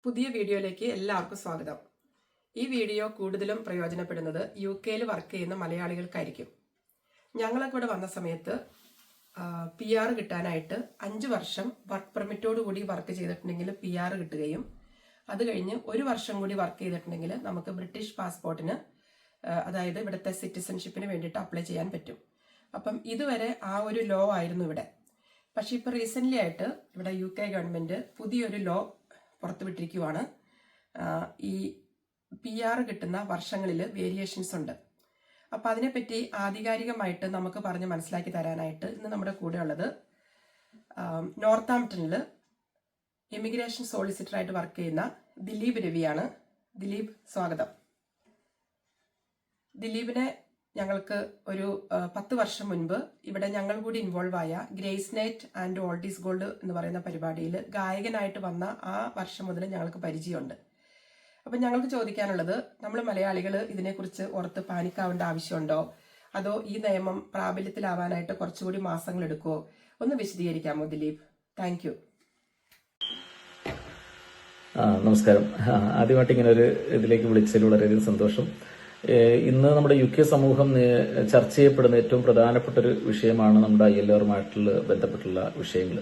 പുതിയ വീഡിയോയിലേക്ക് എല്ലാവർക്കും സ്വാഗതം. ഈ വീഡിയോ കൂടുതലും പ്രയോജനപ്പെടുന്നത് UK-ൽ വർക്ക് ചെയ്യുന്ന മലയാളികൾക്കായിരിക്കും. ഞങ്ങളൊക്കെ ഇവിടെ വന്ന സമയത്ത് PR കിട്ടാനായിട്ട് 5 വർഷം വർക്ക് പെർമിറ്റോട് കൂടി വർക്ക് ചെയ്തിട്ടുണ്ടെങ്കിൽ PR കിട്ടുകയും അത് കഴിഞ്ഞ് 1 വർഷം കൂടി വർക്ക് ചെയ്തിട്ടുണ്ടെങ്കിൽ നമുക്ക് ബ്രിട്ടീഷ് പാസ്പോർട്ടിന് അതായത് ഇവിടുത്തെ സിറ്റിസൺഷിപ്പിന് വേണ്ടിയിട്ട് അപ്ലൈ ചെയ്യാൻ പറ്റും. അപ്പം ഇതുവരെ ആ ഒരു ലോ ആയിരുന്നു ഇവിടെ. പക്ഷെ ഇപ്പോൾ റീസെൻ്റ്ലി ആയിട്ട് ഇവിടെ UK ഗവൺമെൻറ് പുതിയൊരു ലോ പുറത്തുവിട്ടിരിക്കുവാണ്. ഈ PR കിട്ടുന്ന വർഷങ്ങളിൽ വേരിയേഷൻസ് ഉണ്ട്. അപ്പോൾ അതിനെപ്പറ്റി ആധികാരികമായിട്ട് നമുക്ക് പറഞ്ഞ് മനസ്സിലാക്കി തരാനായിട്ട് ഇന്ന് നമ്മുടെ കൂടെ ഉള്ളത് നോർത്താംപ്ടണിൽ ഇമിഗ്രേഷൻ സോളിസിറ്ററായിട്ട് വർക്ക് ചെയ്യുന്ന ദിലീപ് രവിയാണ്. ദിലീപ്, സ്വാഗതം. ദിലീപിനെ ഞങ്ങൾക്ക് ഒരു 10 വർഷം മുൻപ് ഇവിടെ ഞങ്ങൾ കൂടി ഇൻവോൾവ് ആയ grace night and old gold എന്ന് പറയുന്ന പരിപാടിയിൽ ഗായകനായിട്ട് വന്ന ആ വർഷം മുതൽ ഞങ്ങൾക്ക് പരിചയമുണ്ട്. അപ്പം ഞങ്ങൾക്ക് ചോദിക്കാനുള്ളത്, നമ്മൾ മലയാളികൾ ഇതിനെക്കുറിച്ച് ഓർത്ത് പാനിക്കാവേണ്ട ആവശ്യമുണ്ടോ, അതോ ഈ നിയമം പ്രാബല്യത്തിലാവാനായിട്ട് കുറച്ചുകൂടി മാസങ്ങൾ എടുക്കുമോ? ഒന്ന് വിശദീകരിക്കാമോ ദിലീപ്? Thank you. നമസ്കാരം. ആദ്യമായിട്ട് ഇങ്ങനെ ഒരു ഇതിലേക്ക് വിളിച്ചതിൽ വളരെയധികം സന്തോഷം. ഇന്ന് നമ്മുടെ UK സമൂഹം ചർച്ച ചെയ്യപ്പെടുന്ന ഏറ്റവും പ്രധാനപ്പെട്ട ഒരു വിഷയമാണ് നമ്മുടെ ILRമായിട്ടുള്ള ബന്ധപ്പെട്ടുള്ള വിഷയങ്ങൾ.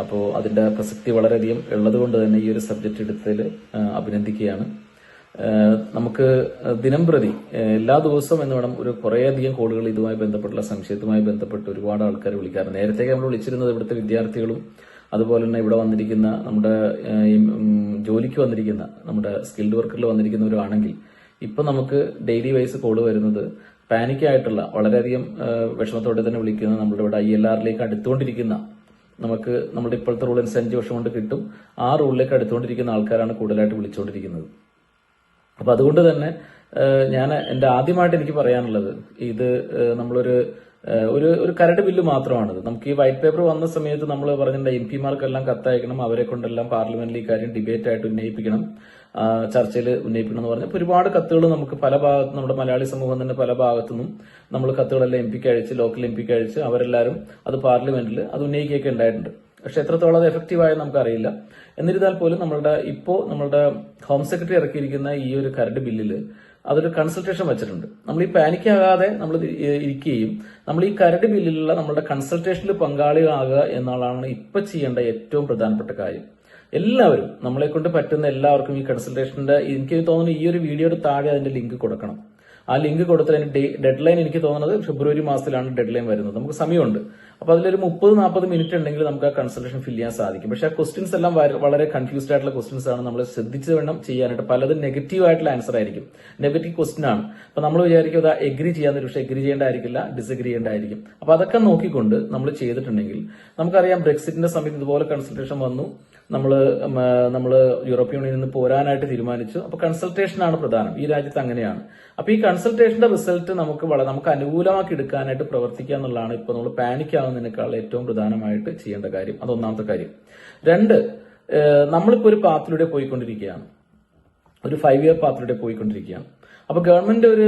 അപ്പോൾ അതിന്റെ പ്രസക്തി വളരെയധികം ഉള്ളതുകൊണ്ട് തന്നെ ഈ ഒരു സബ്ജക്റ്റ് എടുത്തതിൽ അഭിനന്ദിക്കുകയാണ്. നമുക്ക് ദിനം പ്രതി എല്ലാ ദിവസവും എന്ന് വേണം ഒരു കുറേയധികം കോളുകൾ ഇതുമായി ബന്ധപ്പെട്ടുള്ള സംശയത്തുമായി ബന്ധപ്പെട്ട് ഒരുപാട് ആൾക്കാർ വിളിക്കാറുണ്ട്. നേരത്തെ നമ്മൾ വിളിച്ചിരുന്നത് ഇവിടുത്തെ വിദ്യാർത്ഥികളും അതുപോലെ തന്നെ ഇവിടെ വന്നിരിക്കുന്ന നമ്മുടെ ജോലിക്ക് വന്നിരിക്കുന്ന നമ്മുടെ സ്കിൽഡ് വർക്കറിൽ വന്നിരിക്കുന്നവരാണെങ്കിൽ ഇപ്പൊ നമുക്ക് ഡെയിലി വൈസ് കോള് വരുന്നത് പാനിക് ആയിട്ടുള്ള വളരെയധികം വിഷമത്തോടെ തന്നെ വിളിക്കുന്ന നമ്മുടെ ഇവിടെ ILRലേക്ക് അടുത്തുകൊണ്ടിരിക്കുന്ന നമുക്ക് നമ്മുടെ ഇപ്പോഴത്തെ റൂൾ അനുസരിച്ച് 5 വർഷം കൊണ്ട് കിട്ടും ആ റൂളിലേക്ക് അടുത്തുകൊണ്ടിരിക്കുന്ന ആൾക്കാരാണ് കൂടുതലായിട്ട് വിളിച്ചുകൊണ്ടിരിക്കുന്നത്. അപ്പൊ അതുകൊണ്ട് തന്നെ ഞാൻ എന്റെ ആദ്യമായിട്ട് എനിക്ക് പറയാനുള്ളത്, ഇത് നമ്മളൊരു ഒരു കരട് ബില്ല് മാത്രമാണിത്. നമുക്ക് ഈ വൈറ്റ് പേപ്പർ വന്ന സമയത്ത് നമ്മൾ പറഞ്ഞിട്ടുണ്ട് MP-മാർക്കെല്ലാം കത്തയക്കണം, അവരെ കൊണ്ടെല്ലാം പാർലമെന്റിൽ ഈ കാര്യം ഡിബേറ്റ് ആയിട്ട് ഉന്നയിപ്പിക്കണം, ചർച്ചയിൽ ഉന്നയിപ്പിക്കണം എന്ന് പറഞ്ഞപ്പോൾ ഒരുപാട് കത്തുകൾ നമുക്ക് പല ഭാഗത്തും നമ്മുടെ മലയാളി സമൂഹം തന്നെ പല ഭാഗത്തുനിന്നും നമ്മൾ കത്തുകളെല്ലാം MP-ക്ക് അയച്ച്, ലോക്കൽ MP-ക്ക് അയച്ച് അവരെല്ലാവരും അത് പാർലമെന്റിൽ അത് ഉന്നയിക്കുകയൊക്കെ ഉണ്ടായിട്ടുണ്ട്. പക്ഷെ എത്രത്തോളം അത് എഫക്റ്റീവായെന്ന് നമുക്കറിയില്ല. എന്നിരുന്നാൽ പോലും നമ്മളുടെ ഹോം സെക്രട്ടറി ഇറക്കിയിരിക്കുന്ന ഈ ഒരു കരട് ബില്ലില് അതൊരു കൺസൾട്ടേഷൻ വെച്ചിട്ടുണ്ട്. നമ്മൾ ഈ പാനിക് ആകാതെ നമ്മൾ ഇരിക്കുകയും നമ്മൾ ഈ കരട് ബില്ലിലുള്ള നമ്മളുടെ കൺസൾട്ടേഷനിൽ പങ്കാളിയാകുക എന്നുള്ളതാണ് ഇപ്പൊ ചെയ്യേണ്ട ഏറ്റവും പ്രധാനപ്പെട്ട കാര്യം. എല്ലാവരും, നമ്മളെ കൊണ്ട് പറ്റുന്ന എല്ലാവർക്കും ഈ കൺസൾട്ടേഷന്റെ, എനിക്ക് തോന്നുന്നു ഈ ഒരു വീഡിയോയുടെ താഴെ അതിന്റെ ലിങ്ക് കൊടുക്കണം. ആ ലിങ്ക് കൊടുത്തതിന് ഡെഡ് ലൈൻ എനിക്ക് തോന്നുന്നത് ഫെബ്രുവരി മാസത്തിലാണ് ഡെഡ് ലൈൻ വരുന്നത്. നമുക്ക് സമയമുണ്ട്. അപ്പൊ അതിലൊരു 30-40 മിനിറ്റ് ഉണ്ടെങ്കിൽ നമുക്ക് ആ കൺസൾട്ടേഷൻ ഫിൽ ചെയ്യാൻ സാധിക്കും. പക്ഷെ ആ ക്വസ്റ്റ്യൻസ് എല്ലാം വളരെ കൺഫ്യൂസ്ഡ് ആയിട്ടുള്ള ക്വസ്റ്റ്യൻസ് ആണ്. നമ്മൾ ശ്രദ്ധിച്ച് വേണം ചെയ്യാനായിട്ട്. പലതും നെഗറ്റീവ് ആയിട്ടുള്ള ആൻസർ ആയിരിക്കും, നെഗറ്റീവ് ക്വസ്റ്റ്യൻ ആണ്. അപ്പൊ നമ്മൾ വിചാരിക്കും അത് എഗ്രി ചെയ്യാൻ, പക്ഷെ എഗ്രി ചെയ്യേണ്ടായിരിക്കില്ല, ഡിസഗ്രി ചെയ്യേണ്ടായിരിക്കും. അപ്പൊ അതൊക്കെ നോക്കിക്കൊണ്ട് നമ്മൾ ചെയ്തിട്ടുണ്ടെങ്കിൽ നമുക്കറിയാം, ബ്രെക്സിറ്റിന്റെ സമയത്ത് ഇതുപോലെ കൺസൾട്ടേഷൻ വന്നു. നമ്മള് യൂറോപ്യൻ യൂണിയനിൽ നിന്ന് പോരാനായിട്ട് തീരുമാനിച്ചു. അപ്പൊ കൺസൾട്ടേഷനാണ് പ്രധാനം. ഈ രാജ്യത്ത് അങ്ങനെയാണ്. അപ്പൊ ഈ കൺസൾട്ടേഷന്റെ റിസൾട്ട് നമുക്ക് അനുകൂലമാക്കി എടുക്കാനായിട്ട് പ്രവർത്തിക്കുക എന്നുള്ളതാണ് ഇപ്പൊ നമ്മൾ പാനിക് ആവുന്നതിനേക്കാൾ ഏറ്റവും പ്രധാനമായിട്ട് ചെയ്യേണ്ട കാര്യം. അത് ഒന്നാമത്തെ കാര്യം. 2, നമ്മളിപ്പോ ഒരു പാത്തിലൂടെ പോയിക്കൊണ്ടിരിക്കുകയാണ്, ഒരു 5-year പാത്തിലൂടെ പോയിക്കൊണ്ടിരിക്കുകയാണ്. അപ്പൊ ഗവൺമെന്റ് ഒരു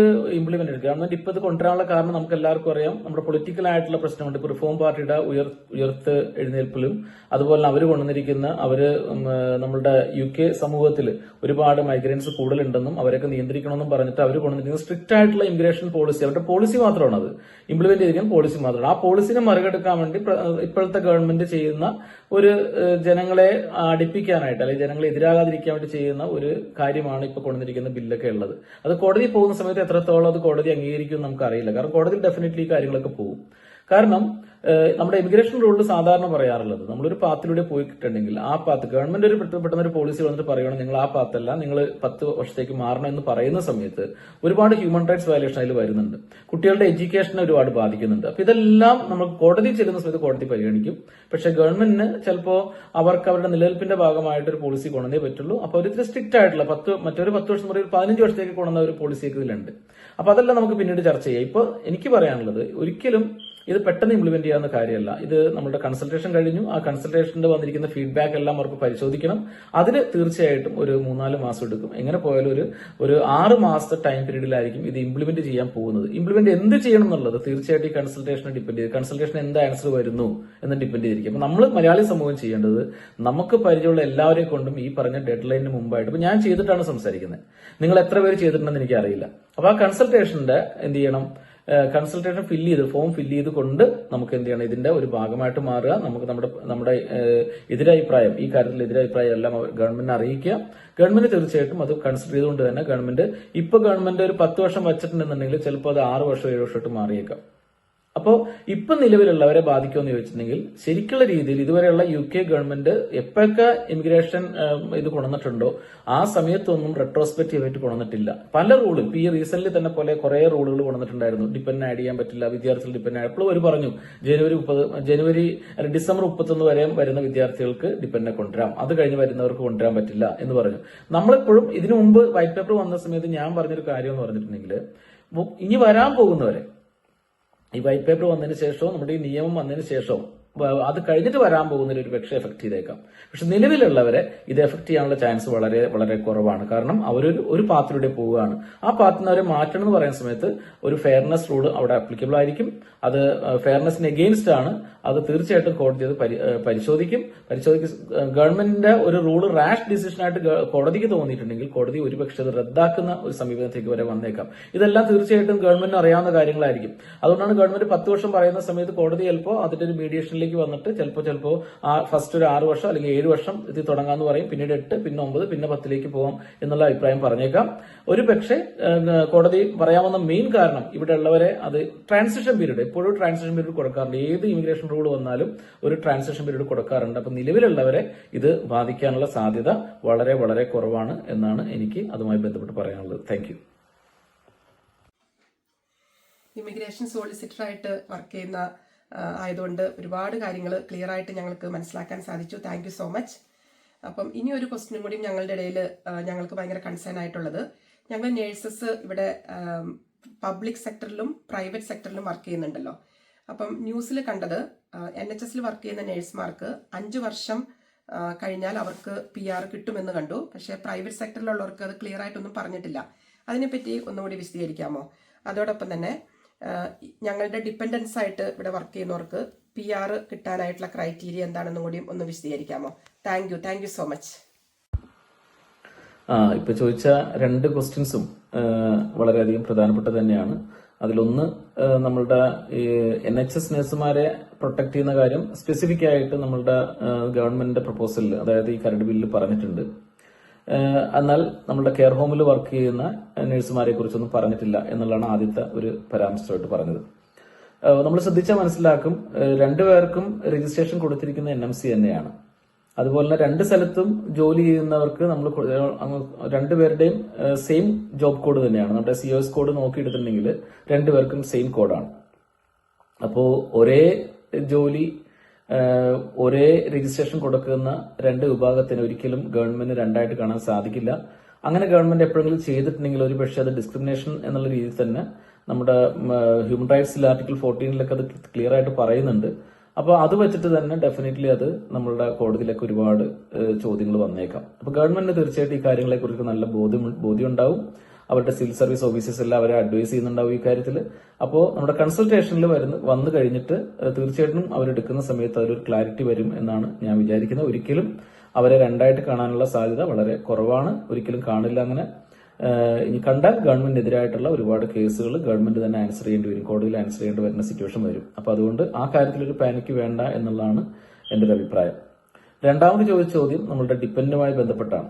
ഗവൺമെന്റ് ഇപ്പൊ ഇത് കൊണ്ടുവരാനുള്ള കാരണം നമുക്ക് എല്ലാവർക്കും അറിയാം. നമ്മുടെ പൊളിറ്റിക്കൽ ആയിട്ടുള്ള പ്രശ്നമുണ്ട്. ഇപ്പൊ റിഫോം പാർട്ടിയുടെ ഉയർത്ത് എഴുന്നേൽപ്പിലും അതുപോലെ അവർ കൊണ്ടുവന്നിരിക്കുന്ന നമ്മളുടെ UK സമൂഹത്തിൽ ഒരുപാട് മൈഗ്രൻസ് കൂടുതലുണ്ടെന്നും അവരൊക്കെ നിയന്ത്രിക്കണമെന്നും പറഞ്ഞിട്ട് അവർ കൊണ്ടുവന്നിരിക്കുന്ന സ്ട്രിക്റ്റ് ആയിട്ടുള്ള ഇമിഗ്രേഷൻ പോളിസി, അവരുടെ പോളിസി മാത്രമാണ് അത് ഇംപ്ലിമെന്റ് ചെയ്തിരിക്കുന്ന പോളിസി മാത്രമാണ്. ആ പോളിസിനെ മറികടക്കാൻ വേണ്ടി ഇപ്പോഴത്തെ ഗവൺമെന്റ് ചെയ്യുന്ന ഒരു ജനങ്ങളെ അടുപ്പിക്കാനായിട്ട് അല്ലെങ്കിൽ ജനങ്ങളെ എതിരാകാതിരിക്കാൻ വേണ്ടി ചെയ്യുന്ന ഒരു കാര്യമാണ് ഇപ്പൊ കൊണ്ടുവന്നിരിക്കുന്ന ബില്ലൊക്കെ ഉള്ളത്. അത് കോടതി പോകുന്ന സമയത്ത് എത്രത്തോളം അത് കോടതി അംഗീകരിക്കും നമുക്കറിയില്ല. കാരണം കോടതിയിൽ ഡെഫിനറ്റ്ലി ഈ കാര്യങ്ങളൊക്കെ പോകും. കാരണം നമ്മുടെ ഇമിഗ്രേഷൻ റൂളിൽ സാധാരണ പറയാറുള്ളത്, നമ്മളൊരു പാത്തിലൂടെ പോയിട്ടുണ്ടെങ്കിൽ ആ പാത്ത് ഗവൺമെന്റ് ഒരു പെട്ടെന്ന് ഒരു പോളിസി വന്നിട്ട് പറയണം നിങ്ങൾ ആ പാത്തല്ല, നിങ്ങൾ 10 വർഷത്തേക്ക് മാറണം എന്ന് പറയുന്ന സമയത്ത് ഒരുപാട് ഹ്യൂമൻ റൈറ്റ്സ് വയലേഷൻ അതിൽ വരുന്നുണ്ട്. കുട്ടികളുടെ എഡ്യൂക്കേഷനെ ഒരുപാട് ബാധിക്കുന്നുണ്ട്. അപ്പൊ ഇതെല്ലാം നമ്മൾ കോടതി ചെല്ലുന്ന സമയത്ത് കോടതി പരിഗണിക്കും. പക്ഷെ ഗവൺമെന്റിന് ചിലപ്പോൾ അവർക്ക് അവരുടെ നിലനിൽപ്പിന്റെ ഭാഗമായിട്ട് ഒരു പോളിസി കൊണ്ടുവന്നേ പറ്റുള്ളൂ. അപ്പൊ ഒരു സ്ട്രിക്റ്റ് ആയിട്ടുള്ള മറ്റൊരു 10 വർഷം മുതൽ 15 വർഷത്തേക്ക് കൊണ്ടുവന്ന ഒരു പോളിസിയൊക്കെ ഇതിലുണ്ട്. അപ്പൊ അതെല്ലാം നമുക്ക് പിന്നീട് ചർച്ച ചെയ്യാം. ഇപ്പൊ എനിക്ക് പറയാനുള്ളത്, ഒരിക്കലും ഇത് പെട്ടെന്ന് ഇംപ്ലിമെന്റ് ചെയ്യാവുന്ന കാര്യമല്ല. ഇത് നമ്മുടെ കൺസൾട്ടേഷൻ കഴിഞ്ഞു. ആ കൺസൾട്ടേഷനിൽ വന്നിരിക്കുന്ന ഫീഡ്ബാക്ക് എല്ലാം അവർക്ക് പരിശോധിക്കണം. അതിന് തീർച്ചയായിട്ടും ഒരു 3-4 മാസം എടുക്കും. എങ്ങനെ പോയാലും ഒരു 6 മാസത്തെ ടൈം പീരീഡിലായിരിക്കും ഇത് ഇംപ്ലിമെന്റ് ചെയ്യാൻ പോകുന്നത്. ഇംപ്ലിമെന്റ് എന്ത് ചെയ്യണം എന്നുള്ളത് തീർച്ചയായിട്ടും ഈ കൺസൾട്ടേഷനെ ഡിപ്പെൻഡ് ചെയ്ത്, കൺസൾട്ടേഷൻ എന്ത് ആൻസർ വരുന്നു എന്ന് ഡിപ്പെൻഡ് ചെയ്തിരിക്കും. അപ്പൊ നമ്മൾ മലയാളി സമൂഹം ചെയ്യേണ്ടത്, നമുക്ക് പരിചയമുള്ള എല്ലാവരെയും കൊണ്ടും ഈ പറഞ്ഞ ഡെഡ് ലൈനിന് മുമ്പായിട്ട്, ഇപ്പൊ ഞാൻ ചെയ്തിട്ടാണ് സംസാരിക്കുന്നത്, നിങ്ങൾ എത്ര പേര് ചെയ്തിട്ടുണ്ടെന്ന് എനിക്ക് അറിയില്ല. അപ്പൊ ആ കൺസൾട്ടേഷന്റെ എന്ത് ചെയ്യണം, കൺസൾട്ടേഷൻ ഫോം ഫില്ല് ചെയ്ത് കൊണ്ട് നമുക്ക് എന്ത് ചെയ്യണം, ഇതിന്റെ ഒരു ഭാഗമായിട്ട് മാറുക. നമുക്ക് നമ്മുടെ എതിരഭിപ്രായം, ഈ കാര്യത്തിൽ എതിരഭിപ്രായം എല്ലാം ഗവൺമെന്റിനെ അറിയിക്കുക. ഗവൺമെന്റ് തീർച്ചയായിട്ടും അത് കൺസിഡർ ചെയ്തുകൊണ്ട് തന്നെ ഗവൺമെന്റ് ഒരു 10 വർഷം വച്ചിട്ടുണ്ടെന്നുണ്ടെങ്കിൽ ചിലപ്പോൾ അത് 6 വർഷം 7 വർഷമായിട്ട് മാറിയേക്കാം. അപ്പോൾ ഇപ്പൊ നിലവിലുള്ളവരെ ബാധിക്കുമെന്ന് ചോദിച്ചിട്ടുണ്ടെങ്കിൽ ശരിക്കുള്ള രീതിയിൽ ഇതുവരെയുള്ള UK ഗവൺമെന്റ് എപ്പോഴൊക്കെ ഇമിഗ്രേഷൻ ഇത് കൊണ്ടുവന്നിട്ടുണ്ടോ ആ സമയത്തൊന്നും റെട്രോസ്പെക്റ്റീവ് ആയിട്ട് കൊണ്ടുവന്നിട്ടില്ല. പല റൂളും ഈ റീസെന്റ് തന്നെ പോലെ കുറെ റൂളുകൾ കൊണ്ടുവന്നിട്ടുണ്ടായിരുന്നു. ഡിപ്പെൻഡ് ആഡ് ചെയ്യാൻ പറ്റില്ല, വിദ്യാർത്ഥികൾ ഡിപ്പെൻഡ് ആഡ്. എപ്പോഴും അവർ പറഞ്ഞു ഡിസംബർ 31 വരെ വരുന്ന വിദ്യാർത്ഥികൾക്ക് ഡിപ്പെൻഡ് കൊണ്ടുവരാം, അത് കഴിഞ്ഞ് വരുന്നവർക്ക് കൊണ്ടുവരാൻ പറ്റില്ല എന്ന് പറഞ്ഞു. നമ്മളെപ്പോഴും ഇതിനു മുമ്പ് വൈറ്റ് പേപ്പർ വന്ന സമയത്ത് ഞാൻ പറഞ്ഞൊരു കാര്യം എന്ന് പറഞ്ഞിട്ടുണ്ടെങ്കിൽ, ഇനി വരാൻ പോകുന്നവരെ, ഈ വൈറ്റ് പേപ്പർ വന്നതിന് ശേഷവും നമ്മുടെ ഈ നിയമം വന്നതിന് ശേഷവും അത് കഴിഞ്ഞിട്ട് വരാൻ പോകുന്നതിൽ ഒരു പക്ഷേ എഫക്ട് ചെയ്തേക്കാം. പക്ഷെ നിലവിലുള്ളവരെ ഇത് എഫക്ട് ചെയ്യാനുള്ള ചാൻസ് വളരെ വളരെ കുറവാണ്. കാരണം അവരൊരു പാത്തിലൂടെ പോവുകയാണ്. ആ പാത്തിൽ നിന്ന് അവരെ മാറ്റണം എന്ന് പറയുന്ന സമയത്ത് ഒരു ഫെയർനെസ് റൂൾ അവിടെ അപ്ലിക്കബിൾ ആയിരിക്കും. അത് ഫെയർനെസിന് എഗെയിൻസ്റ്റ് ആണ്. അത് തീർച്ചയായിട്ടും കോടതി അത് പരിശോധിക്കും. ഗവൺമെന്റിന്റെ ഒരു റൂള് റാഷ് ഡിസിഷനായിട്ട് കോടതിക്ക് തോന്നിയിട്ടുണ്ടെങ്കിൽ കോടതി ഒരുപക്ഷെ അത് റദ്ദാക്കുന്ന ഒരു സമീപനത്തേക്ക് വരെ വന്നേക്കാം. ഇതെല്ലാം തീർച്ചയായിട്ടും ഗവൺമെന്റിന് അറിയാവുന്ന കാര്യങ്ങളായിരിക്കും. അതുകൊണ്ടാണ് ഗവൺമെന്റ് 10 വർഷം പറയുന്ന സമയത്ത് കോടതി ചിലപ്പോൾ അതിന്റെ ഒരു മീഡിയേഷനിലേക്ക് വന്നിട്ട് ചിലപ്പോൾ ഫസ്റ്റ് ഒരു 6 വർഷം അല്ലെങ്കിൽ 7 വർഷം ഇത് തുടങ്ങാന്ന് പറയും, പിന്നീട് 8, പിന്നെ 9, പിന്നെ 10ലേക്ക് പോകാം എന്നുള്ള അഭിപ്രായം പറഞ്ഞേക്കാം. ഒരു പക്ഷേ കോടതി പറയാവുന്ന മെയിൻ കാരണം ഇവിടെ ഉള്ളവരെ അത് ട്രാൻസിഷൻ പീരീഡ്, എപ്പോഴും ട്രാൻസിഷൻ പീരീഡ് കൊടുക്കാറുണ്ട്. ഏത് ഇമിഗ്രേഷൻ റൂൾ വന്നാലും ഒരു ട്രാൻസിഷൻ പീരീഡ് കൊടുക്കാറുണ്ട്. അപ്പൊ നിലവിലുള്ളവരെ ഇത് ബാധിക്കാനുള്ള സാധ്യത വളരെ വളരെ കുറവാണ് എന്നാണ് എനിക്ക് അതുമായി ബന്ധപ്പെട്ട് പറയാനുള്ളത്. Thank you. ഇമിഗ്രേഷൻ സോളിസിറ്റർ ആയിട്ട് വർക്ക് ചെയ്യുന്ന ആയതുകൊണ്ട് ഒരുപാട് കാര്യങ്ങൾ ക്ലിയർ ആയിട്ട് ഞങ്ങൾക്ക് മനസ്സിലാക്കാൻ സാധിച്ചു. Thank you so much. അപ്പം ഇനി ഒരു ക്വസ്റ്റ്യനും കൂടി ഞങ്ങളുടെ ഇടയിൽ ഞങ്ങൾക്ക് ഭയങ്കര കൺസേൺ ആയിട്ടുള്ളത്, ഞങ്ങൾ നേഴ്സസ് ഇവിടെ പബ്ലിക് സെക്ടറിലും പ്രൈവറ്റ് സെക്ടറിലും വർക്ക് ചെയ്യുന്നുണ്ടല്ലോ. അപ്പം ന്യൂസിൽ കണ്ടത് NHSൽ വർക്ക് ചെയ്യുന്ന നേഴ്സുമാർക്ക് 5 വർഷം കഴിഞ്ഞാൽ അവർക്ക് PR കിട്ടുമെന്ന് കണ്ടു. പക്ഷേ പ്രൈവറ്റ് സെക്ടറിലുള്ളവർക്ക് അത് ക്ലിയർ ആയിട്ടൊന്നും പറഞ്ഞിട്ടില്ല. അതിനെപ്പറ്റി ഒന്നുകൂടി വിശദീകരിക്കാമോ? അതോടൊപ്പം തന്നെ ഞങ്ങളുടെ ഡിപ്പെൻഡൻസ് ആയിട്ട് ഇവിടെ വർക്ക് ചെയ്യുന്നവർക്ക് PR കിട്ടാനായിട്ടുള്ള ക്രൈറ്റീരിയ എന്താണെന്നും കൂടി ഒന്ന് വിശദീകരിക്കാമോ? Thank you so much. ഇപ്പൊ ചോദിച്ച 2 ക്വസ്റ്റ്യൻസും വളരെയധികം പ്രധാനപ്പെട്ട തന്നെയാണ്. അതിലൊന്ന് നമ്മളുടെ NHS നഴ്സുമാരെ പ്രൊട്ടക്ട് ചെയ്യുന്ന കാര്യം സ്പെസിഫിക് ആയിട്ട് നമ്മളുടെ ഗവൺമെന്റിന്റെ പ്രപ്പോസലിൽ, അതായത് ഈ കരട് ബില്ലിൽ പറഞ്ഞിട്ടുണ്ട്. എന്നാൽ നമ്മുടെ കെയർ ഹോമിൽ വർക്ക് ചെയ്യുന്ന നഴ്സുമാരെ കുറിച്ചൊന്നും പറഞ്ഞിട്ടില്ല എന്നുള്ളതാണ് ആദ്യത്തെ ഒരു പരാമർശമായിട്ട് പറഞ്ഞത്. നമ്മൾ ശ്രദ്ധിച്ചാൽ മനസ്സിലാക്കും, 2 പേർക്കും രജിസ്ട്രേഷൻ കൊടുത്തിരിക്കുന്ന NMC തന്നെയാണ്. അതുപോലെ തന്നെ 2 സ്ഥലത്തും ജോലി ചെയ്യുന്നവർക്ക് നമ്മൾ 2 പേരുടെയും സെയിം ജോബ് കോഡ് തന്നെയാണ്. നമ്മുടെ COS കോഡ് നോക്കിയെടുത്തിട്ടുണ്ടെങ്കിൽ 2 പേർക്കും സെയിം കോഡാണ്. അപ്പോ ഒരേ ജോലി ഒരേ രജിസ്ട്രേഷൻ കൊടുക്കുന്ന 2 വിഭാഗത്തിന് ഒരിക്കലും ഗവൺമെന്റ് 2ആയിട്ട് കാണാൻ സാധിക്കില്ല. അങ്ങനെ ഗവൺമെന്റ് എപ്പോഴെങ്കിലും ചെയ്തിട്ടുണ്ടെങ്കിൽ ഒരു പക്ഷേ അത് ഡിസ്ക്രിമിനേഷൻ എന്നുള്ള രീതിയിൽ തന്നെ നമ്മുടെ ഹ്യൂമൻ റൈറ്റ്സിൽ ആർട്ടിക്കിൾ 14 അത് ക്ലിയർ ആയിട്ട് പറയുന്നുണ്ട്. അപ്പോൾ അത് വെച്ചിട്ട് തന്നെ ഡെഫിനറ്റ്ലി അത് നമ്മളുടെ കോടതിയിലേക്ക് ഒരുപാട് ചോദ്യങ്ങൾ വന്നേക്കാം. അപ്പൊ ഗവൺമെന്റിന് തീർച്ചയായിട്ടും ഈ കാര്യങ്ങളെ കുറിച്ച് നല്ല ബോധ്യം ഉണ്ടാവും. അവരുടെ സിവിൽ സർവീസ് ഓഫീസേഴ്സ് എല്ലാം അവരെ അഡ്വൈസ് ചെയ്യുന്നുണ്ടാവും ഈ കാര്യത്തിൽ. അപ്പോൾ നമ്മുടെ കൺസൾട്ടേഷനിൽ വന്നു കഴിഞ്ഞിട്ട് തീർച്ചയായിട്ടും അവരെടുക്കുന്ന സമയത്ത് അതിലൊരു ക്ലാരിറ്റി വരും എന്നാണ് ഞാൻ വിചാരിക്കുന്നത്. ഒരിക്കലും അവരെ 2ആയിട്ട് കാണാനുള്ള സാധ്യത വളരെ കുറവാണ്. ഒരിക്കലും കാണില്ല. അങ്ങനെ ഇനി കണ്ടാൽ ഗവൺമെന്റിനെതിരായിട്ടുള്ള ഒരുപാട് കേസുകൾ ഗവൺമെന്റ് തന്നെ ആൻസർ ചെയ്യേണ്ടി വരും, കോടതിയിൽ ആൻസർ ചെയ്യേണ്ടി വരുന്ന സിറ്റുവേഷൻ വരും. അപ്പൊ അതുകൊണ്ട് ആ കാര്യത്തിലൊരു പാനിക്ക് വേണ്ട എന്നുള്ളതാണ് എന്റെ ഒരു അഭിപ്രായം. രണ്ടാമത് ചോദിച്ച ചോദ്യം നമ്മളുടെ ഡിപ്പെൻഡുമായി ബന്ധപ്പെട്ടാണ്.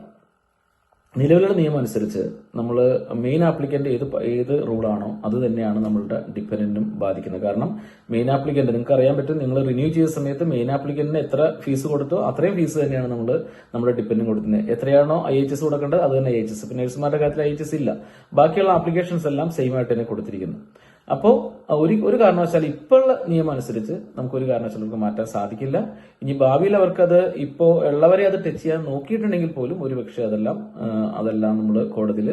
നിലവിലുള്ള നിയമം അനുസരിച്ച് നമ്മൾ മെയിൻ ആപ്ലിക്കന്റ് ഏത് റൂളാണോ അത് തന്നെയാണ് നമ്മളുടെ ഡിപ്പെൻഡന്റും ബാധിക്കുന്നത്. കാരണം മെയിൻ ആപ്ലിക്കന്റ് നിങ്ങൾക്ക് അറിയാൻ പറ്റും, നിങ്ങൾ റിന്യൂ ചെയ്ത സമയത്ത് മെയിൻ ആപ്ലിക്കന്റിന് എത്ര ഫീസ് കൊടുത്തോ അത്രയും ഫീസ് തന്നെയാണ് നമ്മുടെ ഡിപ്പെൻഡന്റ് കൊടുക്കുന്നത്. എത്രയാണോ IHS കൊടുക്കേണ്ടത് അത് തന്നെ IHS. പിന്നെ നഴ്സുമാരുടെ കാര്യത്തിൽ IHS ഇല്ല. ബാക്കിയുള്ള ആപ്ലിക്കേഷൻസ് എല്ലാം സെയിം ആയിട്ട് തന്നെ കൊടുത്തിരിക്കുന്നു. അപ്പോൾ ഒരു കാരണവശാലും ഇപ്പോഴുള്ള നിയമം അനുസരിച്ച് നമുക്കൊരു കാരണവശാലും നമുക്ക് മാറ്റാൻ സാധിക്കില്ല. ഇനി ഭാവിയിൽ അവർക്കത് ഇപ്പോൾ ഉള്ളവരെ അത് ടച്ച് ചെയ്യാൻ നോക്കിയിട്ടുണ്ടെങ്കിൽ പോലും ഒരുപക്ഷെ അതെല്ലാം നമ്മൾ കോടതിയിൽ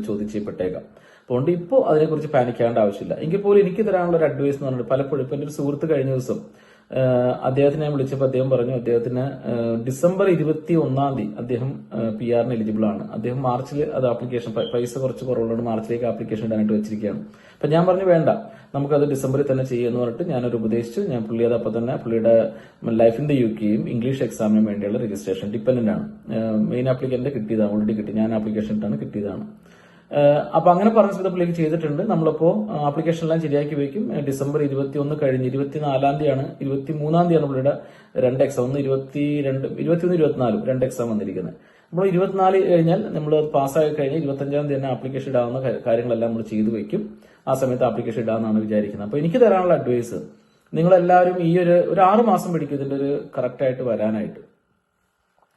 ചോദ്യം ചെയ്യപ്പെട്ടേക്കാം. അതുകൊണ്ട് ഇപ്പോൾ അതിനെക്കുറിച്ച് പാനിക്കാവേണ്ട ആവശ്യമില്ല. എങ്കിൽ പോലും എനിക്ക് തരാനുള്ള ഒരു അഡ്വൈസ് എന്ന് പറഞ്ഞിട്ട് പലപ്പോഴും ഇപ്പൊ എന്റെ ഒരു സുഹൃത്ത് കഴിഞ്ഞ ദിവസം അദ്ദേഹത്തിനെ ഞാൻ വിളിച്ചപ്പോൾ അദ്ദേഹം പറഞ്ഞു അദ്ദേഹത്തിന് ഡിസംബർ 21 അദ്ദേഹം PR എലിജിബിൾ ആണ്. അദ്ദേഹം മാർച്ചിൽ അത് ആപ്ലിക്കേഷൻ പൈസ കുറച്ച് കുറവുള്ളത് മാർച്ചിലേക്ക് ആപ്ലിക്കേഷൻ ഇടാനായിട്ട് വെച്ചിരിക്കുകയാണ്. അപ്പൊ ഞാൻ പറഞ്ഞു വേണ്ട, നമുക്കത് ഡിസംബറിൽ തന്നെ ചെയ്യുമെന്ന് പറഞ്ഞിട്ട് ഞാനൊരു ഉപദേശിച്ചു. ഞാൻ പുള്ളി അത് അപ്പൊ തന്നെ പുള്ളിയുടെ ലൈഫ് ഇൻ ദി യുകെയും ഇംഗ്ലീഷ് എക്സാമിനും വേണ്ടിയുള്ള രജിസ്ട്രേഷൻ ഡിപ്പെൻഡന്റ് ആണ്. മെയിൻ ആപ്ലിക്കന്റ് കിട്ടിയതാണ്, ഓൾറെഡി കിട്ടി. ഞാൻ ആപ്ലിക്കേഷൻ ഇട്ടാണ് കിട്ടിയതാണ്. അപ്പൊ അങ്ങനെ പറഞ്ഞ സ്ഥലത്തിലേക്ക് ചെയ്തിട്ടുണ്ട്. നമ്മളിപ്പോ ആപ്ലിക്കേഷൻ എല്ലാം ശരിയാക്കി വെക്കും. ഡിസംബർ 21 കഴിഞ്ഞ് 24 തീയതിയാണ് 23 തീയതിയാണ് പുള്ളിയുടെ 2 എക്സാം, ഒന്ന് 21, 24 2 എക്സാം വന്നിരിക്കുന്നത്. നമ്മൾ 24 കഴിഞ്ഞാൽ നമ്മൾ പാസ്സായി കഴിഞ്ഞാൽ 25 തീയതി തന്നെ ആപ്ലിക്കേഷൻ ഇടാവുന്ന കാര്യങ്ങളെല്ലാം നമ്മൾ ചെയ്തു വെക്കും. ആ സമയത്ത് ആപ്ലിക്കേഷൻ ഇടാമെന്നാണ് വിചാരിക്കുന്നത്. അപ്പൊ എനിക്ക് തരാനുള്ള അഡ്വൈസ്, നിങ്ങളെല്ലാവരും ഈ ഒരു 6 മാസം പിടിക്കും ഇതിന്റെ ഒരു കറക്റ്റ് ആയിട്ട് വരാനായിട്ട്.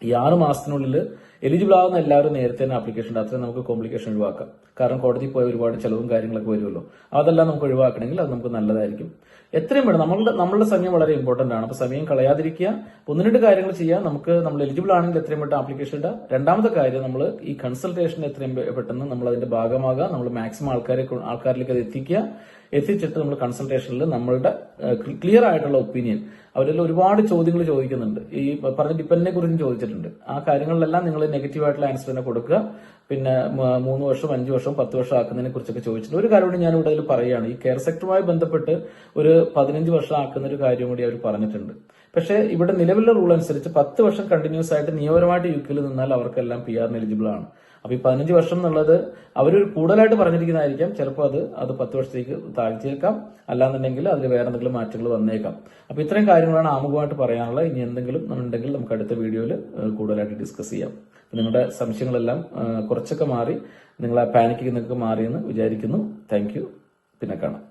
ഈ 6 മാസത്തിനുള്ളിൽ എലിജിബിൾ ആവുന്ന എല്ലാവരും നേരത്തെ തന്നെ ആപ്ലിക്കേഷൻ ഉണ്ട്. അത്രയും നമുക്ക് കോംപ്ലിക്കേഷൻ ഒഴിവാക്കാം. കാരണം കോടതി പോയ ഒരുപാട് ചെലവും കാര്യങ്ങളൊക്കെ വരുമല്ലോ. അതെല്ലാം നമുക്ക് ഒഴിവാക്കണമെങ്കിൽ അത് നമുക്ക് നല്ലതായിരിക്കും. എത്രയും വേണം നമ്മളുടെ സമയം വളരെ ഇമ്പോർട്ടന്റ് ആണ്. അപ്പൊ സമയം കളയാതിരിക്കുക. 1-2 കാര്യങ്ങൾ ചെയ്യാം. നമ്മൾ എലിജിബിൾ ആണെങ്കിൽ എത്രയും പെട്ടെന്ന് ആപ്ലിക്കേഷൻ ഇടുക. രണ്ടാമത്തെ കാര്യം, നമ്മൾ ഈ കൺസൾട്ടേഷൻ എത്രയും പെട്ടെന്ന് നമ്മൾ അതിന്റെ ഭാഗമാകുക. നമ്മൾ മാക്സിമം ആൾക്കാരിലേക്ക് അത് എത്തിച്ചിട്ട് നമ്മൾ കൺസൾട്ടേഷനിൽ നമ്മളുടെ ക്ലിയർ ആയിട്ടുള്ള ഒപ്പീനിയൻ, അവരെല്ലാം ഒരുപാട് ചോദ്യങ്ങൾ ചോദിക്കുന്നുണ്ട്. ഈ പറഞ്ഞ ഡിപ്പെൻഡിനെ കുറിച്ച് ചോദിച്ചിട്ടുണ്ട്. ആ കാര്യങ്ങളിലെല്ലാം നിങ്ങൾ നെഗറ്റീവ് ആയിട്ടുള്ള ആൻസർ തന്നെ കൊടുക്കുക. പിന്നെ 3 വർഷം 5 വർഷം 10 വർഷം ആക്കുന്നതിനെ കുറിച്ചൊക്കെ ചോദിച്ചിട്ടുണ്ട്. ഒരു കാര്യം കൂടി ഞാൻ ഇവിടെ പറയുകയാണ്, ഈ കെയർ സെക്ടറുമായി ബന്ധപ്പെട്ട് ഒരു 15 വർഷം ആക്കുന്ന ഒരു കാര്യം കൂടി അവർ പറഞ്ഞിട്ടുണ്ട്. പക്ഷേ ഇവിടെ നിലവിലെ റൂൾ അനുസരിച്ച് 10 വർഷം കണ്ടിന്യൂസ് ആയിട്ട് നിയമപരമായിട്ട് യുകെയിൽ നിന്നാൽ അവർക്കെല്ലാം PR എലിജിബിൾ ആണ്. അപ്പൊ ഈ 15 വർഷം എന്നുള്ളത് അവരൊരു കൂടുതലായിട്ട് പറഞ്ഞിരിക്കുന്നതായിരിക്കാം. ചിലപ്പോൾ അത് 10 വർഷത്തേക്ക് താഴ്ത്തിയേക്കാം, അല്ലാന്നുണ്ടെങ്കിൽ അതിൽ വേറെ എന്തെങ്കിലും മാറ്റങ്ങൾ വന്നേക്കാം. അപ്പൊ ഇത്രയും കാര്യങ്ങളാണ് ആമുഖമായിട്ട് പറയാനുള്ളത്. ഇനി എന്തെങ്കിലും ഉണ്ടെങ്കിൽ നമുക്ക് അടുത്ത വീഡിയോയിൽ കൂടുതലായിട്ട് ഡിസ്കസ് ചെയ്യാം. നിങ്ങളുടെ സംശയങ്ങളെല്ലാം കുറച്ചൊക്കെ മാറി, നിങ്ങളെ പാനിക്ക് നിന്നൊക്കെ മാറിയെന്ന് വിചാരിക്കുന്നു. Thank you. പിന്നെ കാണാം.